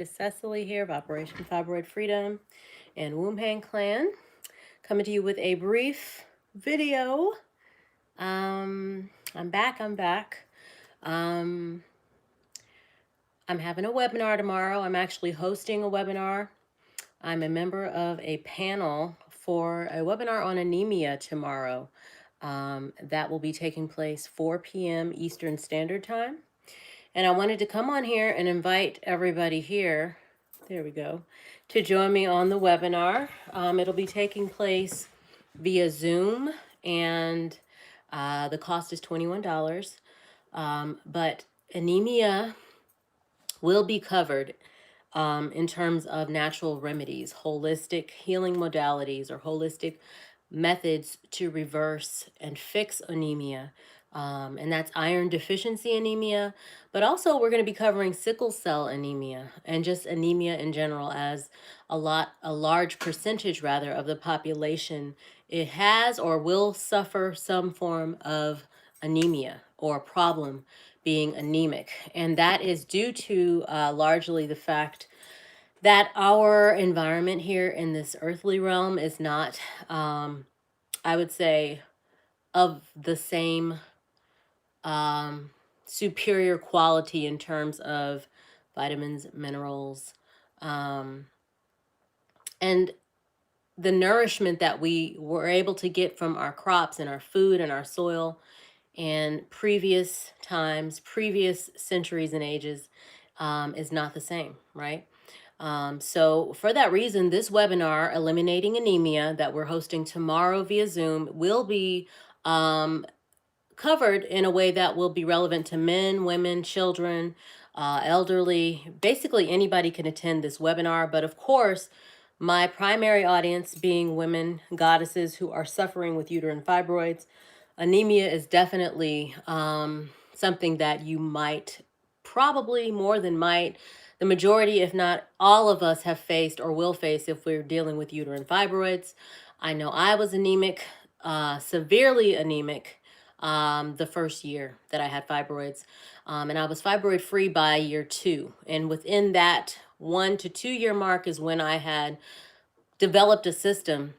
It's Cecily here of Operation Fibroid Freedom and Womb Hang Clan, coming to you with a brief video. I'm back. I'm having a webinar tomorrow. I'm actually hosting a webinar. I'm a member of a panel for a webinar on anemia tomorrow. That will be taking place 4 p.m. Eastern Standard Time. And I wanted to come on here and invite everybody here, there we go, to join me on the webinar. It'll be taking place via Zoom, and the cost is $21. But anemia will be covered in terms of natural remedies, holistic healing modalities, or holistic methods to reverse and fix anemia. And that's iron deficiency anemia, but also we're going to be covering sickle cell anemia and just anemia in general, as a large percentage rather of the population, it has or will suffer some form of anemia or problem being anemic. And that is due to largely the fact that our environment here in this earthly realm is not, I would say, of the same superior quality in terms of vitamins, minerals, and the nourishment that we were able to get from our crops and our food and our soil and previous times, previous centuries and ages, is not the same, right? So for that reason, this webinar, Eliminating Anemia, that we're hosting tomorrow via Zoom, will be covered in a way that will be relevant to men, women, children, elderly. Basically, anybody can attend this webinar. But of course, my primary audience being women goddesses who are suffering with uterine fibroids, anemia is definitely something that you might, probably more than might, the majority, if not all of us, have faced or will face if we're dealing with uterine fibroids. I know I was anemic, severely anemic, the first year that I had fibroids. And I was fibroid free by year 2. And within that 1 to 2 year mark is when I had developed a system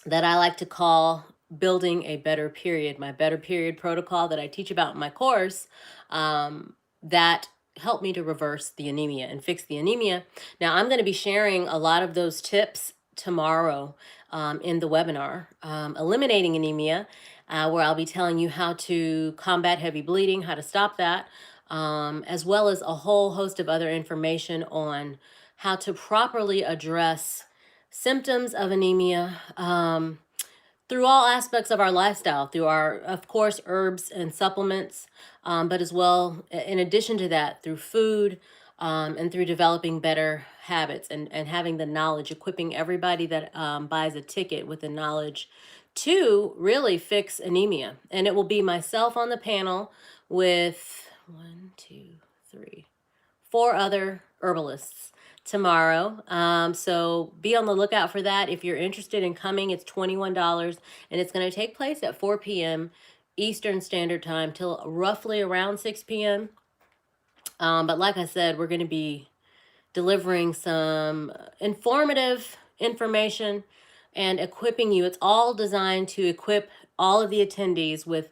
that I like to call building a better period, my better period protocol that I teach about in my course, that helped me to reverse the anemia and fix the anemia. Now, I'm going to be sharing a lot of those tips tomorrow in the webinar, Eliminating Anemia, where I'll be telling you how to combat heavy bleeding, how to stop that, as well as a whole host of other information on how to properly address symptoms of anemia through all aspects of our lifestyle, through our, of course, herbs and supplements, but as well, in addition to that, through food, and through developing better habits and having the knowledge, equipping everybody that buys a ticket with the knowledge to really fix anemia. And it will be myself on the panel with 1, 2, 3, 4 other herbalists tomorrow. So be on the lookout for that. If you're interested in coming, it's $21, and it's going to take place at 4 p.m. Eastern Standard Time till roughly around 6 p.m. But like I said, we're going to be delivering some informative information and equipping you. It's all designed to equip all of the attendees with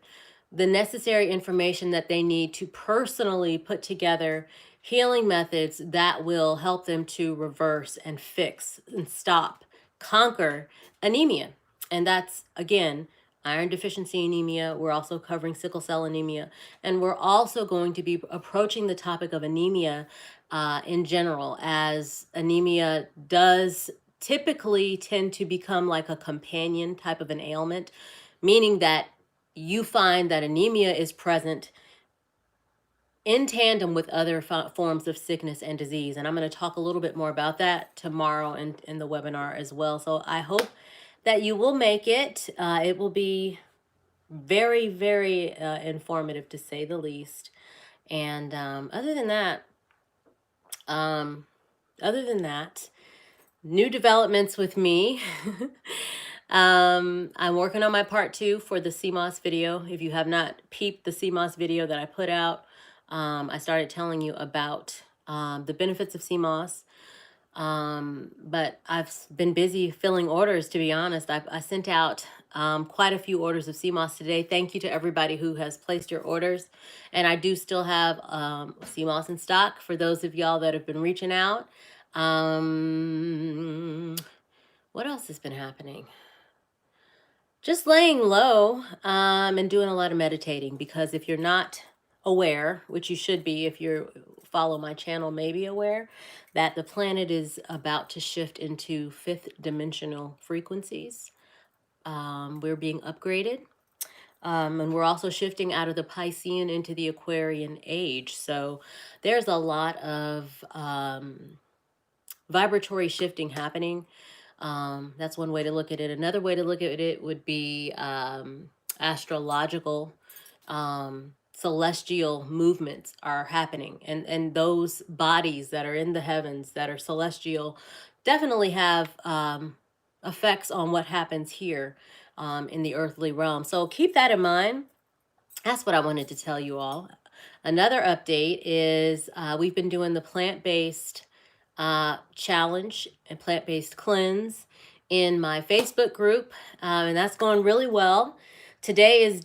the necessary information that they need to personally put together healing methods that will help them to reverse and fix and stop, conquer anemia. And that's, again, iron deficiency anemia. We're also covering sickle cell anemia. And we're also going to be approaching the topic of anemia in general, as anemia does typically tend to become like a companion type of an ailment, meaning that you find that anemia is present in tandem with other forms of sickness and disease. And I'm going to talk a little bit more about that tomorrow in the webinar as well. So I hope that you will make it. It will be very, very informative, to say the least. And other than that, new developments with me. I'm working on my part 2 for the CMOS video. If you have not peeped the CMOS video that I put out, I started telling you about the benefits of sea moss. But I've been busy filling orders, to be honest. I sent out quite a few orders of sea moss today. Thank you to everybody who has placed your orders. And I do still have sea moss in stock for those of y'all that have been reaching out. What else has been happening? Just laying low and doing a lot of meditating, because if you're not aware, which you should be if you follow my channel, maybe aware that the planet is about to shift into fifth dimensional frequencies. We're being upgraded. And we're also shifting out of the Piscean into the Aquarian age. So there's a lot of vibratory shifting happening. That's one way to look at it. Another way to look at it would be astrological, celestial movements are happening. And those bodies that are in the heavens that are celestial definitely have effects on what happens here in the earthly realm. So keep that in mind. That's what I wanted to tell you all. Another update is we've been doing the plant-based challenge and plant-based cleanse in my Facebook group, and that's going really well. Today is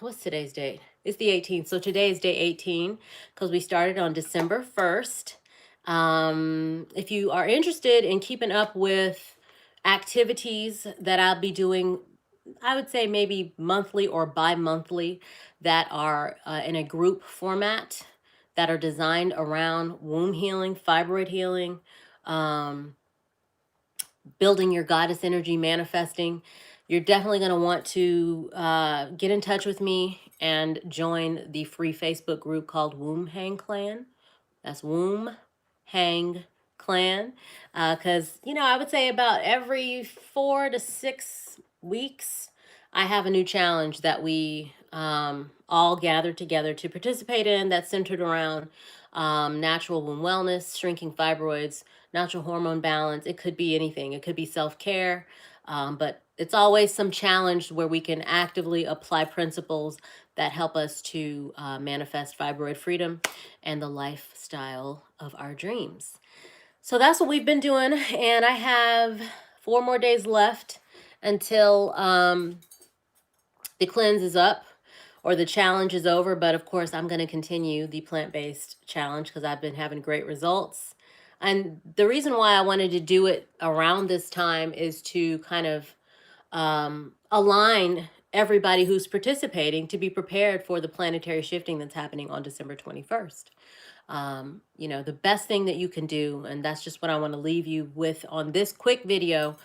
what's today's date? It's the 18th. So today is day 18 because we started on December 1st. If you are interested in keeping up with activities that I'll be doing, I would say maybe monthly or bi-monthly, that are in a group format, that are designed around womb healing, fibroid healing, building your goddess energy, manifesting, you're definitely going to want to get in touch with me and join the free Facebook group called Womb Hang Clan. That's Womb Hang Clan. Because, I would say about every 4 to 6 weeks, I have a new challenge that we all gather together to participate in, that's centered around natural womb wellness, shrinking fibroids, natural hormone balance. It could be anything. It could be self-care, but it's always some challenge where we can actively apply principles that help us to manifest fibroid freedom and the lifestyle of our dreams. So that's what we've been doing, and I have 4 more days left until the cleanse is up or the challenge is over. But of course, I'm going to continue the plant-based challenge because I've been having great results. And the reason why I wanted to do it around this time is to kind of align everybody who's participating to be prepared for the planetary shifting that's happening on December 21st. The best thing that you can do, and that's just what I want to leave you with on this quick video,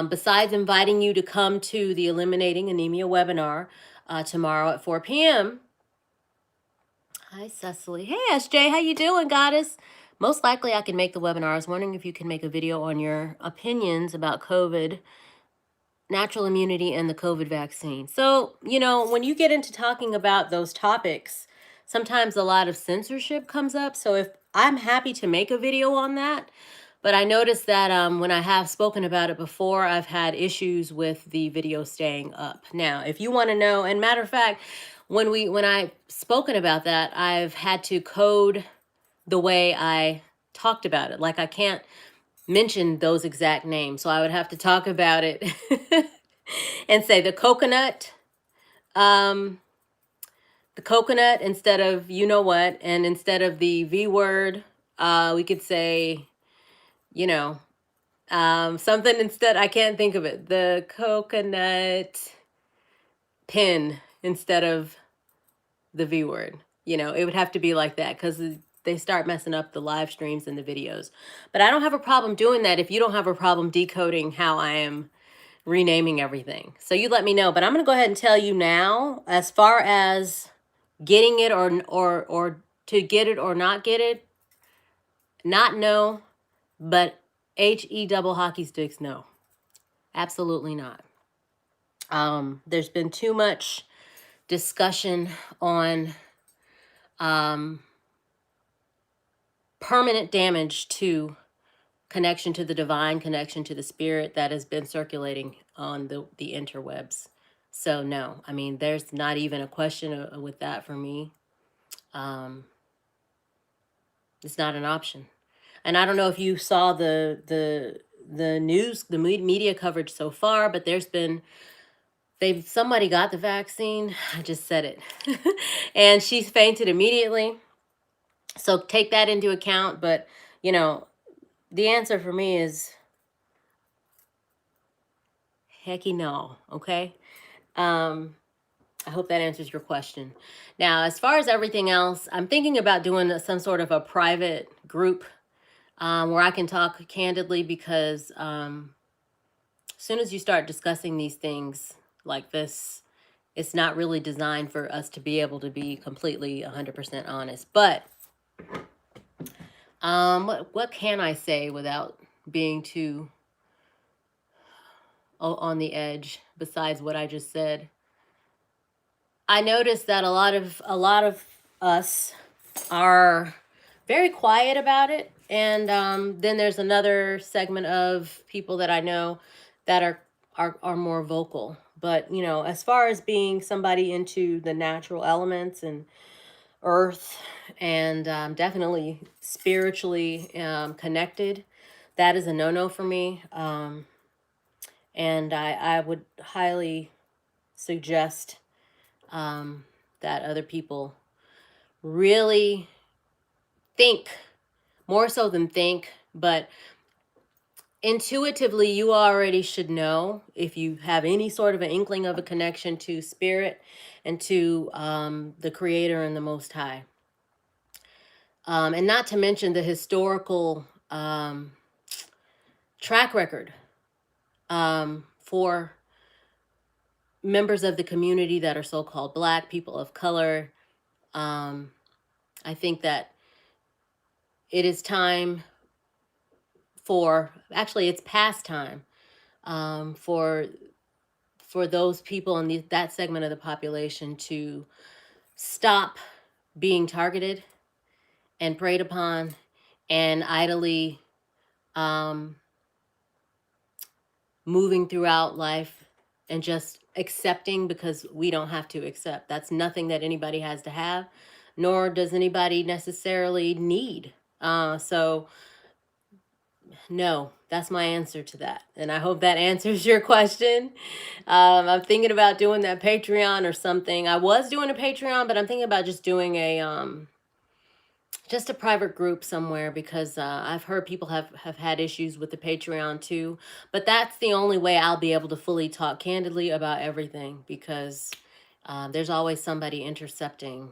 besides inviting you to come to the Eliminating Anemia webinar tomorrow at 4 p.m. Hi, Cecily. Hey, SJ, how you doing, goddess? Most likely I can make the webinar. I was wondering if you can make a video on your opinions about COVID, natural immunity, and the COVID vaccine. So, when you get into talking about those topics, sometimes a lot of censorship comes up. So if I'm happy to make a video on that, but I noticed that when I have spoken about it before, I've had issues with the video staying up. Now, if you want to know, and matter of fact, when I've spoken about that, I've had to code the way I talked about it. Like I can't mention those exact names. So I would have to talk about it and say the coconut instead of you know what, and instead of the V word, we could say, something instead. I can't think of it. The coconut pin instead of the V word. It would have to be like that because they start messing up the live streams and the videos. But I don't have a problem doing that if you don't have a problem decoding how I am renaming everything. So you let me know. But I'm going to go ahead and tell you now, as far as getting it or to get it or not get it, not no, but HE double hockey sticks, no. Absolutely not. There's been too much discussion on permanent damage to connection to the divine, connection to the spirit that has been circulating on the interwebs. So no, there's not even a question with that for me. It's not an option. And I don't know if you saw the news, the media coverage so far, but there's been somebody got the vaccine. I just said it. And she's fainted immediately. So take that into account, but you know, the answer for me is hecky no, okay? I hope that answers your question. Now, as far as everything else, I'm thinking about doing some sort of a private group where I can talk candidly, because as soon as you start discussing these things like this, it's not really designed for us to be able to be completely 100% honest. But what can I say without being too on the edge besides what I just said? I noticed that a lot of us are very quiet about it, and then there's another segment of people that I know that are more vocal. But you know, as far as being somebody into the natural elements and earth, and definitely spiritually connected, that is a no-no for me. And I would highly suggest that other people really think, more so than think, but intuitively, you already should know, if you have any sort of an inkling of a connection to spirit and to the Creator and the Most High. And not to mention the historical track record for members of the community that are so-called Black, people of color. I think that it is time actually it's past time for those people in that segment of the population to stop being targeted and preyed upon and idly moving throughout life and just accepting because we don't have to accept. That's nothing that anybody has to have, nor does anybody necessarily need. So no, that's my answer to that. And I hope that answers your question. I'm thinking about doing that Patreon or something. I was doing a Patreon, but I'm thinking about just doing just a private group somewhere, because I've heard people have had issues with the Patreon too. But that's the only way I'll be able to fully talk candidly about everything, because there's always somebody intercepting.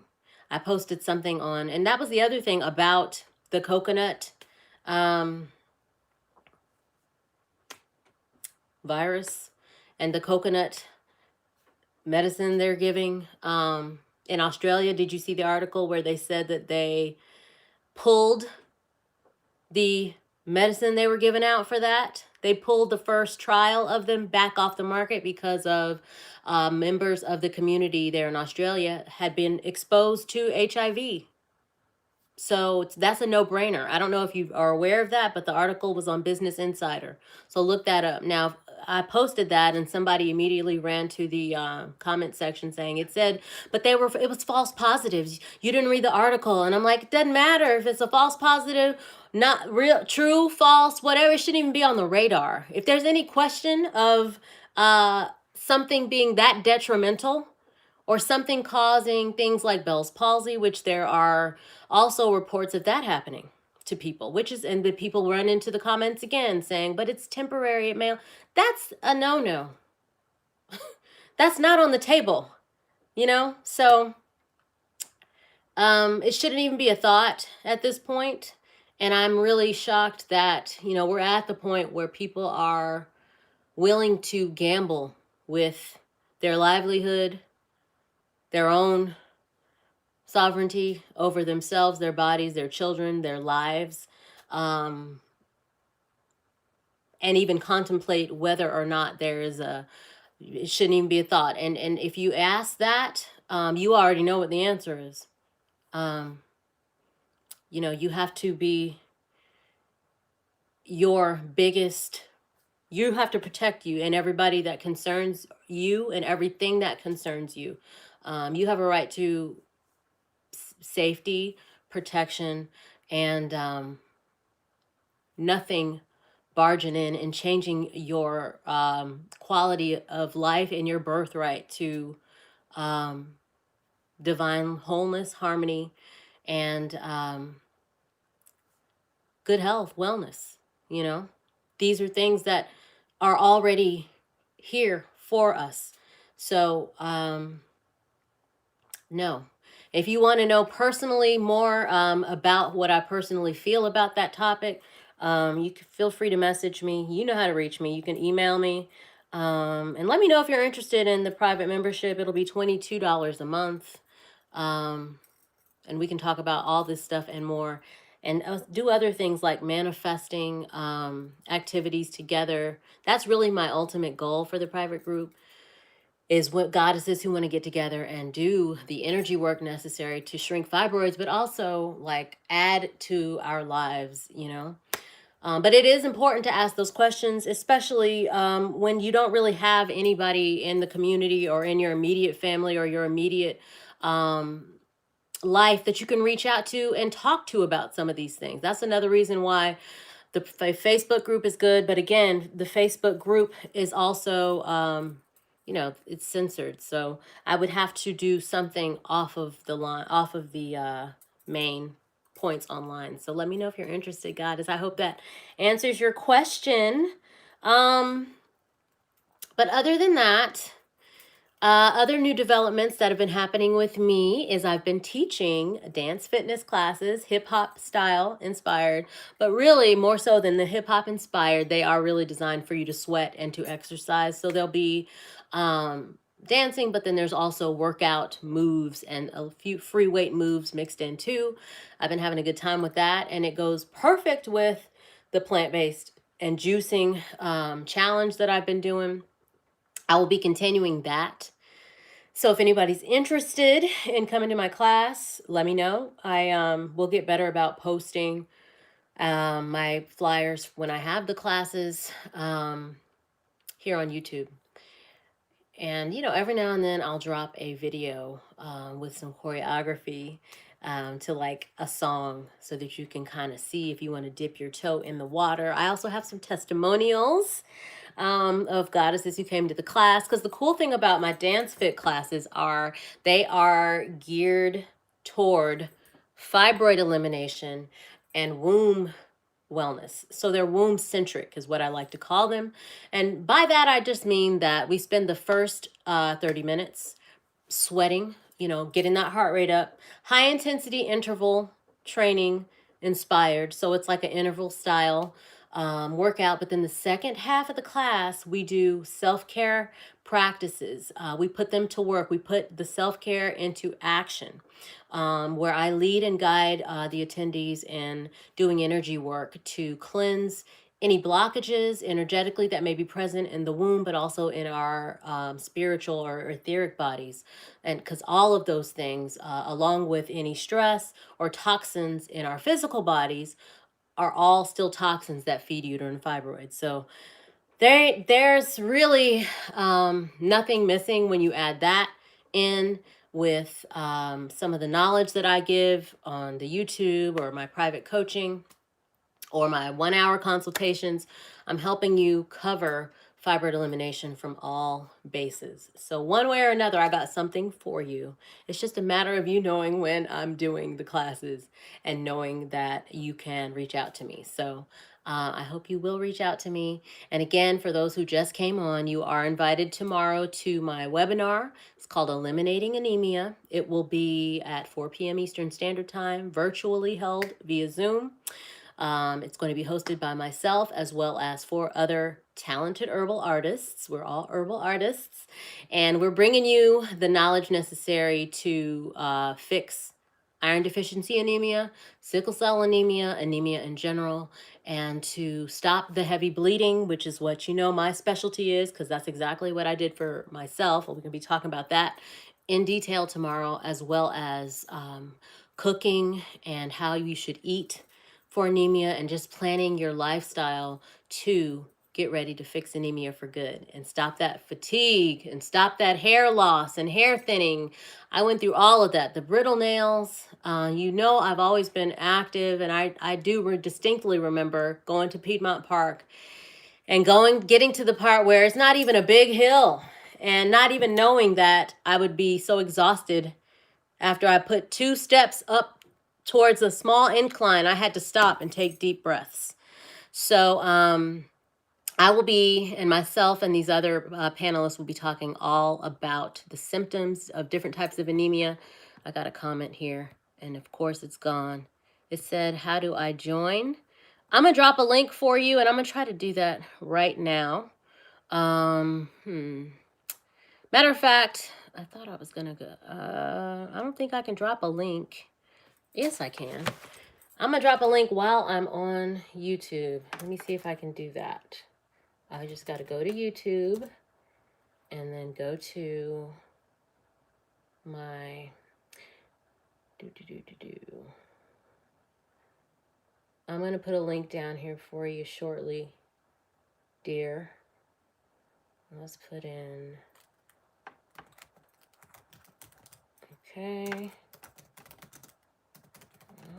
I posted something on, and that was the other thing about the coconut virus and the coconut medicine they're giving. In Australia, did you see the article where they said that they pulled the medicine they were giving out for that? They pulled the first trial of them back off the market because of members of the community there in Australia had been exposed to HIV. So that's a no-brainer. I don't know if you are aware of that, but the article was on Business Insider. So look that up. Now, I posted that and somebody immediately ran to the comment section saying it said, but it was false positives. You didn't read the article. And I'm like, it doesn't matter if it's a false positive, not real, true, false, whatever. It shouldn't even be on the radar. If there's any question of something being that detrimental, or something causing things like Bell's palsy, which there are also reports of that happening to people, and the people run into the comments again saying, but it's temporary, it may. That's a no-no. That's not on the table, you know? So it shouldn't even be a thought at this point. And I'm really shocked that, you know, we're at the point where people are willing to gamble with their livelihood, their own sovereignty over themselves, their bodies, their children, their lives, and even contemplate whether or not it shouldn't even be a thought. And if you ask that, you already know what the answer is. You know, you have to be your biggest, you have to protect you and everybody that concerns you and everything that concerns you. You have a right to safety, protection, and nothing barging in and changing your quality of life and your birthright to um, divine wholeness, harmony, and good health, wellness. You know, these are things that are already here for us. So, no. If you want to know personally more about what I personally feel about that topic, you can feel free to message me. You know how to reach me. You can email me. And let me know if you're interested in the private membership. It'll be $22 a month. Um, and we can talk about all this stuff and more. And do other things like manifesting activities together. That's really my ultimate goal for the private group, is what goddesses who want to get together and do the energy work necessary to shrink fibroids, but also like add to our lives, you know. But it is important to ask those questions, especially when you don't really have anybody in the community or in your immediate family or your immediate life that you can reach out to and talk to about some of these things. That's another reason why the Facebook group is good. But again, the Facebook group is also, you know, it's censored. So I would have to do something off of the line, off of the main points online. So let me know if you're interested, Goddess. I hope that answers your question. But other than that, other new developments that have been happening with me is I've been teaching dance fitness classes, hip hop style inspired, but really more so than the hip hop inspired, they are really designed for you to sweat and to exercise. So there'll be dancing, but then there's also workout moves and a few free weight moves mixed in too. I've been having a good time with that, and it goes perfect with the plant-based and juicing challenge that I've been doing. I will be continuing that. So if anybody's interested in coming to my class, let me know. I will get better about posting my flyers when I have the classes here on YouTube. And, you know, every now and then I'll drop a video with some choreography to like a song so that you can kind of see if you want to dip your toe in the water. I also have some testimonials of goddesses who came to the class, because the cool thing about my dance fit classes are they are geared toward fibroid elimination and womb wellness. So they're womb centric is what I like to call them. And by that, I just mean that we spend the first 30 minutes sweating, you know, getting that heart rate up, high intensity interval training inspired. So it's like an interval style workout. But then the second half of the class, we do self-care practices. We put them to work. We put the self-care into action, where I lead and guide the attendees in doing energy work to cleanse any blockages energetically that may be present in the womb, but also in our spiritual or etheric bodies. And because all of those things, along with any stress or toxins in our physical bodies, are all still toxins that feed uterine fibroids. So there's really nothing missing when you add that in with some of the knowledge that I give on the YouTube or my private coaching or my 1 hour consultations. I'm helping you cover fibroid elimination from all bases. So one way or another, I got something for you. It's just a matter of you knowing when I'm doing the classes and knowing that you can reach out to me. So I hope you will reach out to me. And again, for those who just came on, you are invited tomorrow to my webinar. It's called Eliminating Anemia. It will be at 4 p.m. Eastern Standard Time, virtually held via Zoom. It's going to be hosted by myself as well as 4 other talented herbal artists. We're all herbal artists, and we're bringing you the knowledge necessary to fix iron deficiency anemia, sickle cell anemia, anemia in general, and to stop the heavy bleeding, which is what you know my specialty is, because that's exactly what I did for myself. We're going to be talking about that in detail tomorrow, as well as cooking and how you should eat for anemia, and just planning your lifestyle to get ready to fix anemia for good and stop that fatigue and stop that hair loss and hair thinning. I went through all of that. The brittle nails, I've always been active, and I do distinctly remember going to Piedmont Park and getting to the part where it's not even a big hill, and not even knowing that I would be so exhausted after I put 2 steps up towards a small incline. I had to stop and take deep breaths. So I will be, and myself and these other panelists will be talking all about the symptoms of different types of anemia. I got a comment here, and of course it's gone. It said, how do I join? I'm going to drop a link for you, and I'm going to try to do that right now. Matter of fact, I thought I was going to go. I don't think I can drop a link. Yes, I can. I'm going to drop a link while I'm on YouTube. Let me see if I can do that. I just got to go to YouTube and then go to my I'm going to put a link down here for you shortly, dear. Let's put in, okay.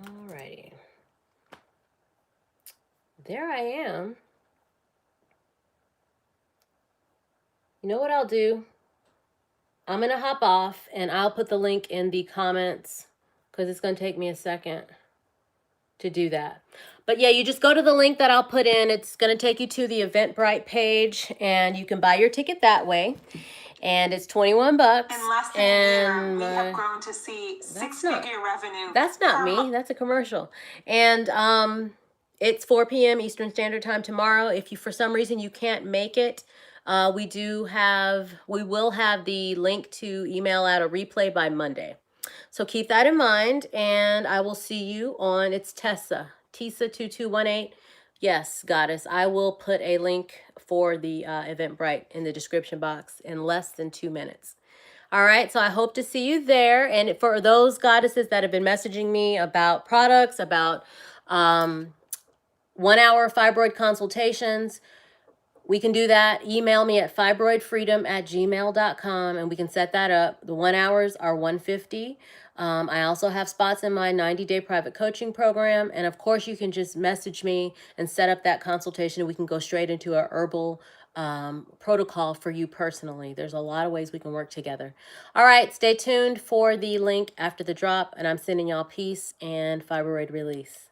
Alrighty. There I am. You know what I'll do? I'm going to hop off and I'll put the link in the comments because it's going to take me a second to do that. But yeah, you just go to the link that I'll put in. It's going to take you to the Eventbrite page, and you can buy your ticket that way. And it's $21. In less than a year, we have grown to see six-figure revenue. That's not me. That's a commercial. And it's 4 p.m. Eastern Standard Time tomorrow. If you, for some reason, you can't make it, we will have the link to email out a replay by Monday. So keep that in mind, and I will see you on, it's Tisa2218. Yes, Goddess, I will put a link for the Eventbrite in the description box in less than 2 minutes. All right, so I hope to see you there. And for those goddesses that have been messaging me about products, about 1-hour fibroid consultations, we can do that. Email me at fibroidfreedom@gmail.com and we can set that up. The 1 hours are $150. I also have spots in my 90-day private coaching program. And of course, you can just message me and set up that consultation. We can go straight into a herbal protocol for you personally. There's a lot of ways we can work together. All right, stay tuned for the link after the drop. And I'm sending y'all peace and fibroid release.